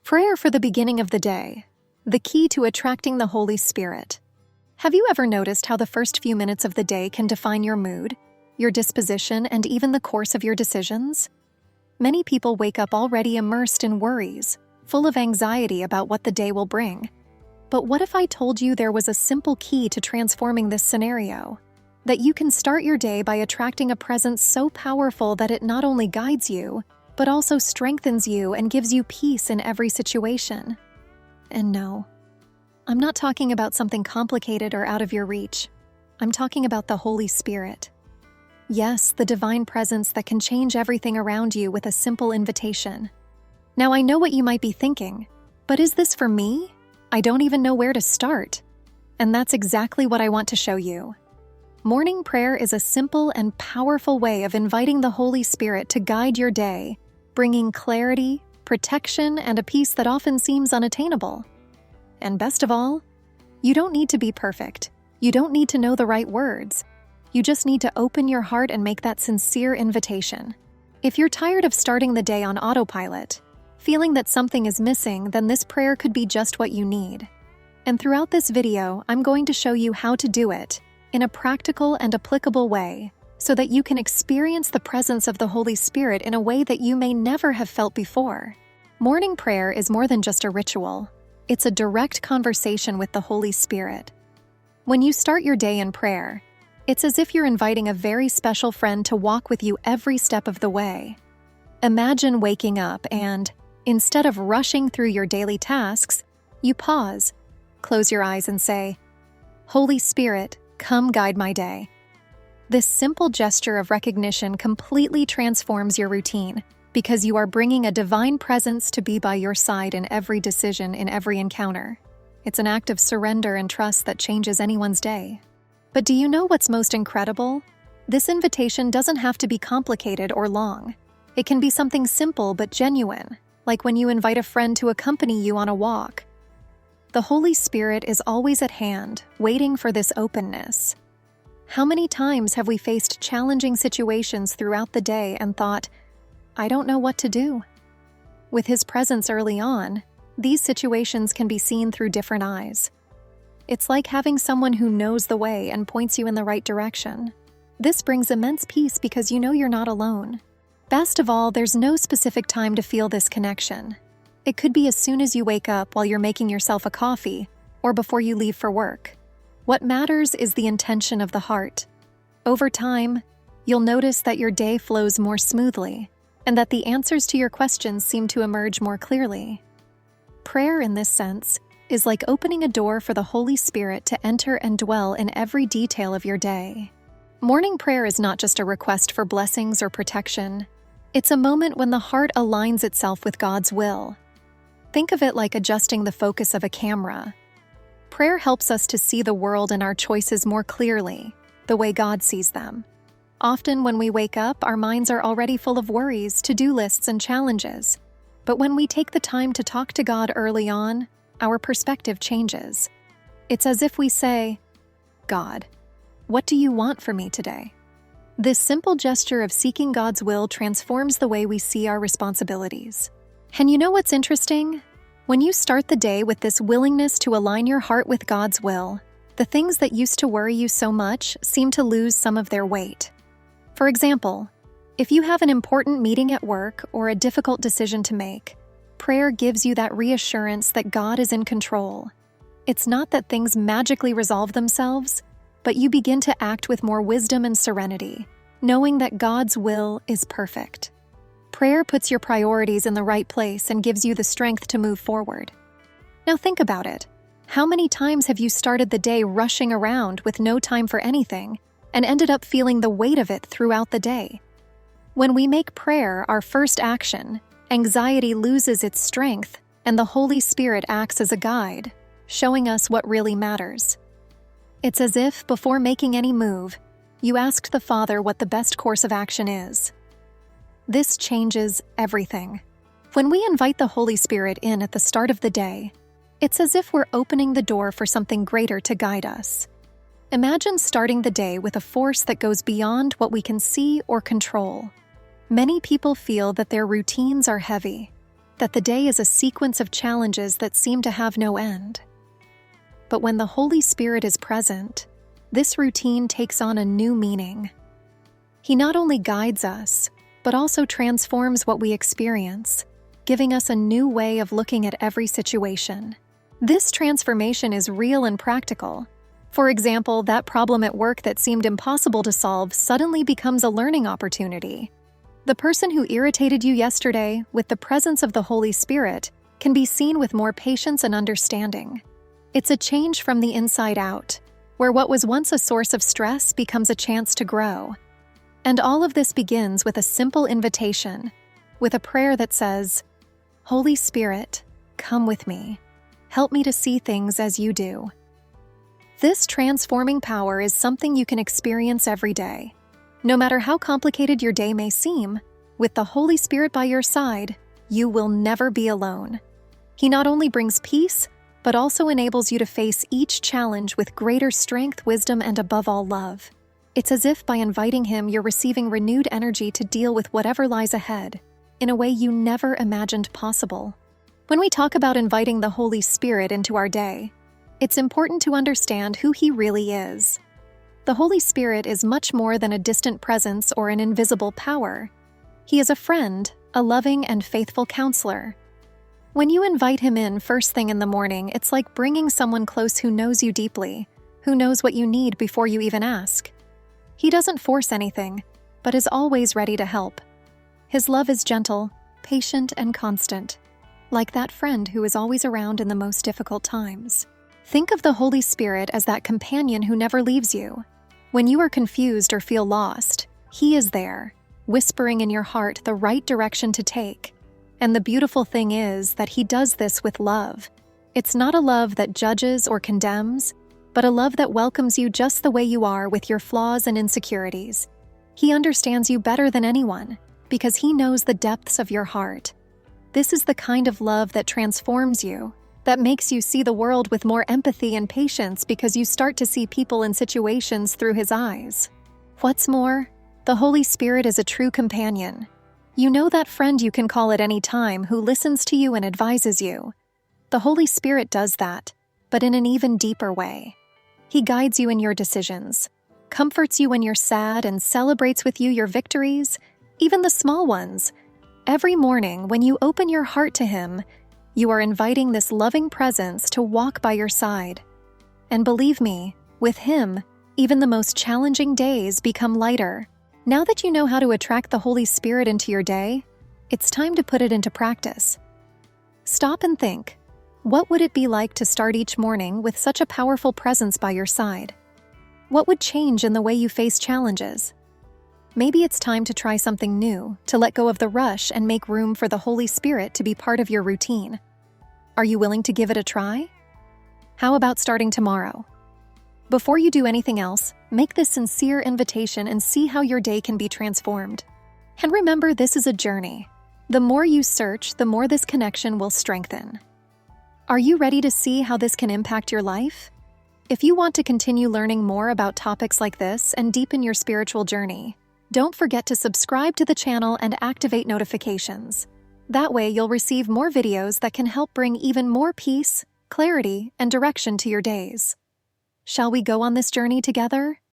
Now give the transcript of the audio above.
Prayer for the beginning of the day, the key to attracting the Holy Spirit. Have you ever noticed how the first few minutes of the day can define your mood, your disposition, and even the course of your decisions? Many people wake up already immersed in worries, full of anxiety about what the day will bring. But what if I told you there was a simple key to transforming this scenario? That you can start your day by attracting a presence so powerful that it not only guides you, but also strengthens you and gives you peace in every situation. And no, I'm not talking about something complicated or out of your reach. I'm talking about the Holy Spirit. Yes, the divine presence that can change everything around you with a simple invitation. Now, I know what you might be thinking, but is this for me? I don't even know where to start. And that's exactly what I want to show you. Morning prayer is a simple and powerful way of inviting the Holy Spirit to guide your day, bringing clarity, protection, and a peace that often seems unattainable. And best of all, you don't need to be perfect. You don't need to know the right words. You just need to open your heart and make that sincere invitation. If you're tired of starting the day on autopilot, feeling that something is missing, then this prayer could be just what you need. And throughout this video, I'm going to show you how to do it in a practical and applicable way, so that you can experience the presence of the Holy Spirit in a way that you may never have felt before. Morning prayer is more than just a ritual. It's a direct conversation with the Holy Spirit. When you start your day in prayer, it's as if you're inviting a very special friend to walk with you every step of the way. Imagine waking up and, instead of rushing through your daily tasks, you pause, close your eyes and say, "Holy Spirit, come guide my day." This simple gesture of recognition completely transforms your routine because you are bringing a divine presence to be by your side in every decision, in every encounter. It's an act of surrender and trust that changes anyone's day. But do you know what's most incredible? This invitation doesn't have to be complicated or long. It can be something simple but genuine, like when you invite a friend to accompany you on a walk. The Holy Spirit is always at hand, waiting for this openness. How many times have we faced challenging situations throughout the day and thought, "I don't know what to do"? With His presence early on, these situations can be seen through different eyes. It's like having someone who knows the way and points you in the right direction. This brings immense peace because you know you're not alone. Best of all, there's no specific time to feel this connection. It could be as soon as you wake up while you're making yourself a coffee, or before you leave for work. What matters is the intention of the heart. Over time, you'll notice that your day flows more smoothly, and that the answers to your questions seem to emerge more clearly. Prayer, in this sense, is like opening a door for the Holy Spirit to enter and dwell in every detail of your day. Morning prayer is not just a request for blessings or protection. It's a moment when the heart aligns itself with God's will. Think of it like adjusting the focus of a camera. Prayer helps us to see the world and our choices more clearly, the way God sees them. Often when we wake up, our minds are already full of worries, to-do lists, and challenges. But when we take the time to talk to God early on, our perspective changes. It's as if we say, "God, what do you want for me today?" This simple gesture of seeking God's will transforms the way we see our responsibilities. And you know what's interesting? When you start the day with this willingness to align your heart with God's will, the things that used to worry you so much seem to lose some of their weight. For example, if you have an important meeting at work or a difficult decision to make, prayer gives you that reassurance that God is in control. It's not that things magically resolve themselves, but you begin to act with more wisdom and serenity, knowing that God's will is perfect. Prayer puts your priorities in the right place and gives you the strength to move forward. Now think about it. How many times have you started the day rushing around with no time for anything and ended up feeling the weight of it throughout the day? When we make prayer our first action, anxiety loses its strength and the Holy Spirit acts as a guide, showing us what really matters. It's as if, before making any move, you asked the Father what the best course of action is. This changes everything. When we invite the Holy Spirit in at the start of the day, it's as if we're opening the door for something greater to guide us. Imagine starting the day with a force that goes beyond what we can see or control. Many people feel that their routines are heavy. that the day is a sequence of challenges that seem to have no end. But when the Holy Spirit is present, this routine takes on a new meaning. He not only guides us, but also transforms what we experience, giving us a new way of looking at every situation. This transformation is real and practical. For example, that problem at work that seemed impossible to solve suddenly becomes a learning opportunity. The person who irritated you yesterday, with the presence of the Holy Spirit, can be seen with more patience and understanding. It's a change from the inside out, where what was once a source of stress becomes a chance to grow. And all of this begins with a simple invitation, with a prayer that says, "Holy Spirit, come with me. Help me to see things as you do." This transforming power is something you can experience every day. No matter how complicated your day may seem, with the Holy Spirit by your side, you will never be alone. He not only brings peace, but also enables you to face each challenge with greater strength, wisdom, and above all, love. It's as if by inviting him, you're receiving renewed energy to deal with whatever lies ahead, in a way you never imagined possible. When we talk about inviting the Holy Spirit into our day, it's important to understand who he really is. The Holy Spirit is much more than a distant presence or an invisible power. He is a friend, a loving and faithful counselor. When you invite him in first thing in the morning, it's like bringing someone close who knows you deeply, who knows what you need before you even ask. He doesn't force anything, but is always ready to help. His love is gentle, patient, and constant, like that friend who is always around in the most difficult times. Think of the Holy Spirit as that companion who never leaves you. When you are confused or feel lost, he is there, whispering in your heart the right direction to take. And the beautiful thing is that he does this with love. It's not a love that judges or condemns, but a love that welcomes you just the way you are with your flaws and insecurities. He understands you better than anyone, because he knows the depths of your heart. This is the kind of love that transforms you, that makes you see the world with more empathy and patience because you start to see people and situations through his eyes. What's more, the Holy Spirit is a true companion. You know that friend you can call at any time who listens to you and advises you. The Holy Spirit does that, but in an even deeper way. He guides you in your decisions, comforts you when you're sad, and celebrates with you your victories, even the small ones. Every morning, when you open your heart to him, you are inviting this loving presence to walk by your side. And believe me, with him, even the most challenging days become lighter. Now that you know how to attract the Holy Spirit into your day, it's time to put it into practice. Stop and think, what would it be like to start each morning with such a powerful presence by your side? What would change in the way you face challenges? Maybe it's time to try something new, to let go of the rush and make room for the Holy Spirit to be part of your routine. Are you willing to give it a try? How about starting tomorrow? Before you do anything else, make this sincere invitation and see how your day can be transformed. And remember, this is a journey. The more you search, the more this connection will strengthen. Are you ready to see how this can impact your life? If you want to continue learning more about topics like this and deepen your spiritual journey, don't forget to subscribe to the channel and activate notifications. That way you'll receive more videos that can help bring even more peace, clarity, and direction to your days. Shall we go on this journey together?